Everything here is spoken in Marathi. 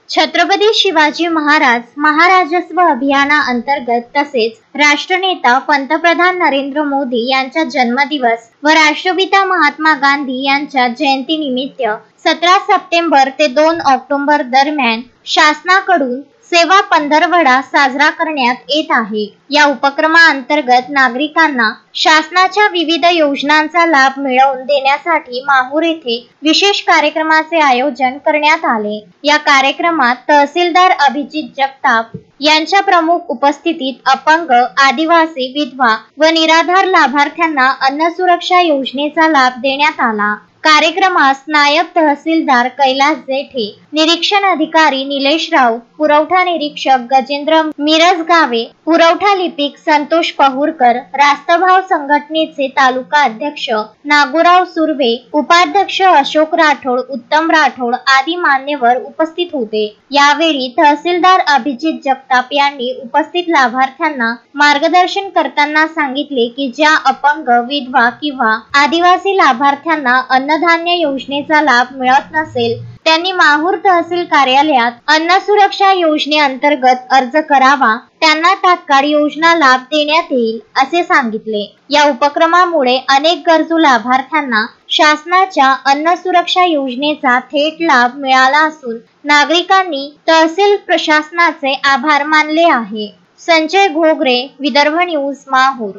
छत्रपती शिवाजी महाराज महाराजस्व अभियानाअंतर्गत तसेच राष्ट्रनेता पंतप्रधान नरेंद्र मोदी यांचा जन्मदिवस व राष्ट्रपिता महात्मा गांधी यांच्या जयंतीनिमित्त 17 सप्टेंबर ते 2 ऑक्टोबर दरम्यान शासनाकडून सेवा पंधरवडा साजरा करण्यात येत आहे। या उपक्रमाअंतर्गत नागरिकांना शासनाच्या विविध योजनांचा लाभ मिळवून देण्यासाठी माहूर येथे विशेष कार्यक्रमाचे आयोजन करण्यात आले। या कार्यक्रमात तहसीलदार अभिजित जगताप यांच्या प्रमुख उपस्थितीत अपंग, आदिवासी, विधवा व निराधार लाभार्थ्यांना अन्न सुरक्षा योजनेचा लाभ देण्यात आला। कार्यक्रमास नायब तहसीलदार कैलास जेठे, निरीक्षण अधिकारी निलेश राऊत, पुरवठा निरीक्षक गजेंद्र मिरजगावे, पुरवठा लिपिक संतोष पहुरकर, रास्तभाव संघटनेचे तालुका अध्यक्ष नागोराव सुर्वे, उपाध्यक्ष अशोक राठोड, उत्तम राठोड आदी मान्यवर उपस्थित होते। यावेळी तहसीलदार अभिजित जगताप यांनी उपस्थित लाभार्थ्यांना मार्गदर्शन करताना सांगितले की ज्या अपंग, विधवा किंवा आदिवासी लाभार्थ्यांना अन्नधान्य योजनेचा लाभ मिळत नसेल त्यांनी माहूर तहसील कार्यालयात अन्न सुरक्षा योजनेअंतर्गत अर्ज करावा, त्यांना तात्काळ योजना लाभ देण्यात येईल असे सांगितले। या उपक्रमामुळे अनेक गरजू लाभार्थ्यांना शासनाच्या अन्न सुरक्षा योजनेचा थेट लाभ मिळाला असून नागरिकांनी तहसील प्रशासनाचे आभार मानले आहे। संजय घोगरे, विदर्भ न्यूज, माहूर।